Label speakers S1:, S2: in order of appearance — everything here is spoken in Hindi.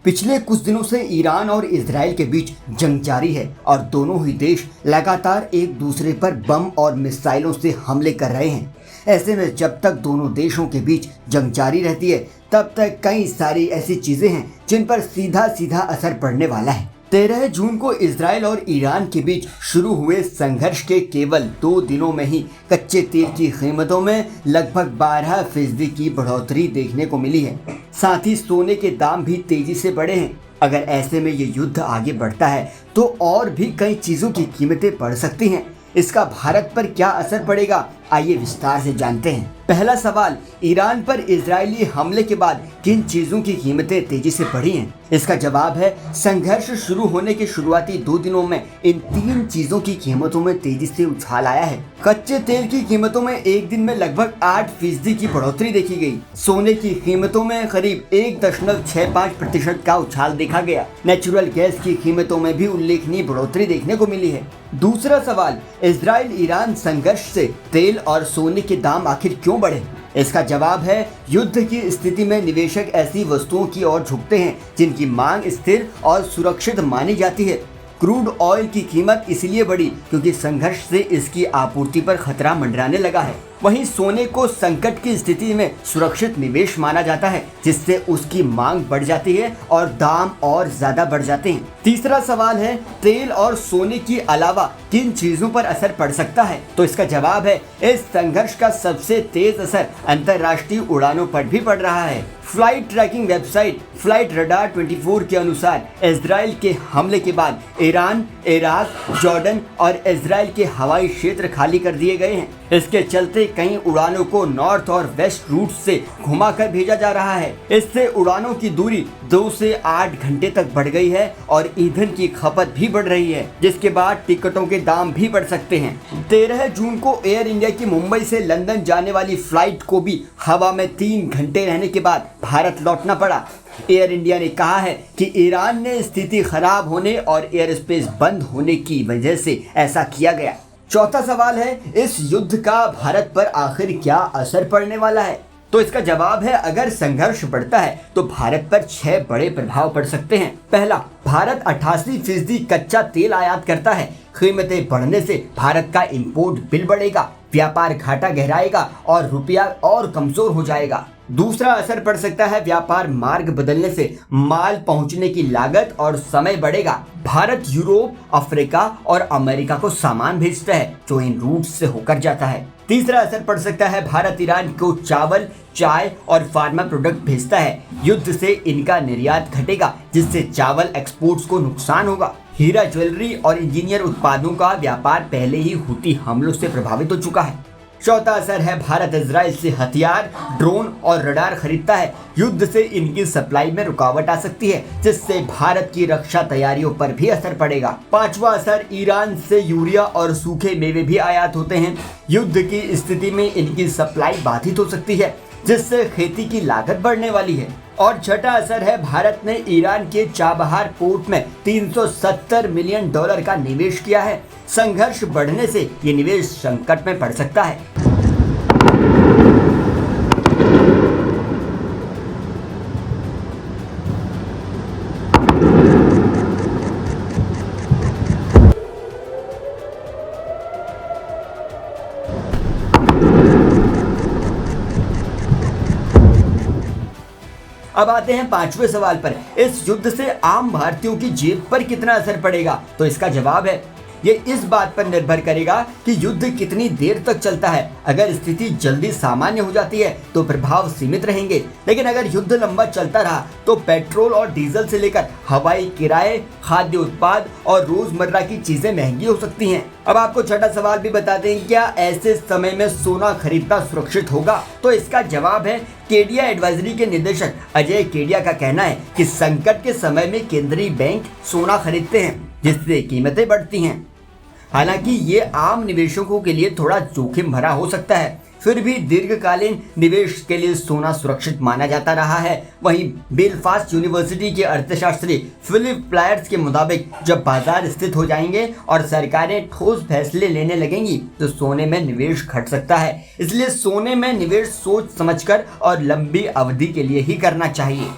S1: पिछले कुछ दिनों से ईरान और इजराइल के बीच जंग जारी है और दोनों ही देश लगातार एक दूसरे पर बम और मिसाइलों से हमले कर रहे हैं। ऐसे में जब तक दोनों देशों के बीच जंग जारी रहती है तब तक कई सारी ऐसी चीजें हैं जिन पर सीधा सीधा असर पड़ने वाला है। 13 जून को इजराइल और ईरान के बीच शुरू हुए संघर्ष के केवल 2 दिनों में ही कच्चे तेल की कीमतों में लगभग 12% की बढ़ोतरी देखने को मिली है। साथ ही सोने के दाम भी तेजी से बढ़े हैं। अगर ऐसे में ये युद्ध आगे बढ़ता है तो और भी कई चीजों की कीमतें बढ़ सकती हैं। इसका भारत पर क्या असर पड़ेगा, आइए विस्तार से जानते हैं। पहला सवाल, ईरान पर इजरायली हमले के बाद किन चीजों की कीमतें तेजी से बढ़ी हैं? इसका जवाब है संघर्ष शुरू होने के शुरुआती 2 दिनों में इन 3 चीजों की कीमतों में तेजी से उछाल आया है। कच्चे तेल की कीमतों में एक दिन में लगभग 8% की बढ़ोतरी देखी गई। सोने की कीमतों में करीब 1.65% का उछाल देखा गया। नेचुरल गैस की कीमतों में भी उल्लेखनीय बढ़ोतरी देखने को मिली है। दूसरा सवाल, इजराइल ईरान संघर्ष से तेल और सोने के दाम आखिर क्यों बढ़े? इसका जवाब है युद्ध की स्थिति में निवेशक ऐसी वस्तुओं की ओर झुकते हैं जिनकी मांग स्थिर और सुरक्षित मानी जाती है। क्रूड ऑयल की कीमत इसलिए बढ़ी क्योंकि संघर्ष से इसकी आपूर्ति पर खतरा मंडराने लगा है। वहीं सोने को संकट की स्थिति में सुरक्षित निवेश माना जाता है जिससे उसकी मांग बढ़ जाती है और दाम और ज्यादा बढ़ जाते हैं। तीसरा सवाल है तेल और सोने के अलावा किन चीजों पर असर पड़ सकता है? तो इसका जवाब है इस संघर्ष का सबसे तेज असर अंतर्राष्ट्रीय उड़ानों पर भी पड़ रहा है। Flight tracking website flight radar 24 के अनुसार इजराइल के हमले के बाद ईरान, इराक, जॉर्डन और इजराइल के हवाई क्षेत्र खाली कर दिए गए हैं। इसके चलते कई उड़ानों को नॉर्थ और वेस्ट रूट से घुमाकर भेजा जा रहा है। इससे उड़ानों की दूरी 2 से 8 घंटे तक बढ़ गई है और ईंधन की खपत भी बढ़ रही है, जिसके बाद टिकटों के दाम भी बढ़ सकते हैं। 13 जून को एयर इंडिया की मुंबई से लंदन जाने वाली फ्लाइट को भी हवा में 3 घंटे रहने के बाद भारत लौटना पड़ा। एयर इंडिया ने कहा है कि ईरान ने स्थिति खराब होने और एयर स्पेस बंद होने की वजह से ऐसा किया गया। चौथा सवाल है इस युद्ध का भारत पर आखिर क्या असर पड़ने वाला है? तो इसका जवाब है अगर संघर्ष बढ़ता है तो भारत पर 6 बड़े प्रभाव पड़ सकते हैं। पहला, भारत 88% कच्चा तेल आयात करता है। कीमतें बढ़ने से भारत का इंपोर्ट बिल बढ़ेगा, व्यापार घाटा गहराएगा और रुपया और कमजोर हो जाएगा। दूसरा असर पड़ सकता है व्यापार मार्ग बदलने से माल पहुंचने की लागत और समय बढ़ेगा। भारत यूरोप, अफ्रीका और अमेरिका को सामान भेजता है जो इन रूट से होकर जाता है। तीसरा असर पड़ सकता है भारत ईरान को चावल, चाय और फार्मा प्रोडक्ट भेजता है। युद्ध से इनका निर्यात घटेगा जिससे चावल एक्सपोर्ट्स को नुकसान होगा। हीरा, ज्वेलरी और इंजीनियर उत्पादों का व्यापार पहले ही हूती हमलों से प्रभावित हो चुका है। चौथा असर है भारत इजराइल से हथियार, ड्रोन और रडार खरीदता है। युद्ध से इनकी सप्लाई में रुकावट आ सकती है जिससे भारत की रक्षा तैयारियों पर भी असर पड़ेगा। पांचवा असर, ईरान से यूरिया और सूखे मेवे भी आयात होते हैं। युद्ध की स्थिति में इनकी सप्लाई बाधित हो सकती है जिससे खेती की लागत बढ़ने वाली है। और छठा असर है भारत ने ईरान के चाबहार पोर्ट में $370 मिलियन का निवेश किया है। संघर्ष बढ़ने से ये निवेश संकट में पड़ सकता है। अब आते हैं 5वें सवाल पर, इस युद्ध से आम भारतीयों की जेब पर कितना असर पड़ेगा? तो इसका जवाब है ये इस बात पर निर्भर करेगा कि युद्ध कितनी देर तक चलता है। अगर स्थिति जल्दी सामान्य हो जाती है तो प्रभाव सीमित रहेंगे, लेकिन अगर युद्ध लंबा चलता रहा तो पेट्रोल और डीजल से लेकर हवाई किराए, खाद्य उत्पाद और रोजमर्रा की चीजें महंगी हो सकती हैं। अब आपको छठा सवाल भी बता दें, क्या ऐसे समय में सोना खरीदना सुरक्षित होगा? तो इसका जवाब है केडिया एडवाइजरी के निदेशक अजय केडिया का कहना है कि संकट के समय में केंद्रीय बैंक सोना खरीदते हैं जिससे कीमतें बढ़ती हैं। हालांकि ये आम निवेशकों के लिए थोड़ा जोखिम भरा हो सकता है, फिर भी दीर्घकालीन निवेश के लिए सोना सुरक्षित माना जाता रहा है। वहीं बेलफास्ट यूनिवर्सिटी के अर्थशास्त्री फिलिप प्लायर्स के मुताबिक जब बाजार स्थिर हो जाएंगे और सरकारें ठोस फैसले लेने लगेंगी तो सोने में निवेश घट सकता है। इसलिए सोने में निवेश सोच समझकर और लंबी अवधि के लिए ही करना चाहिए।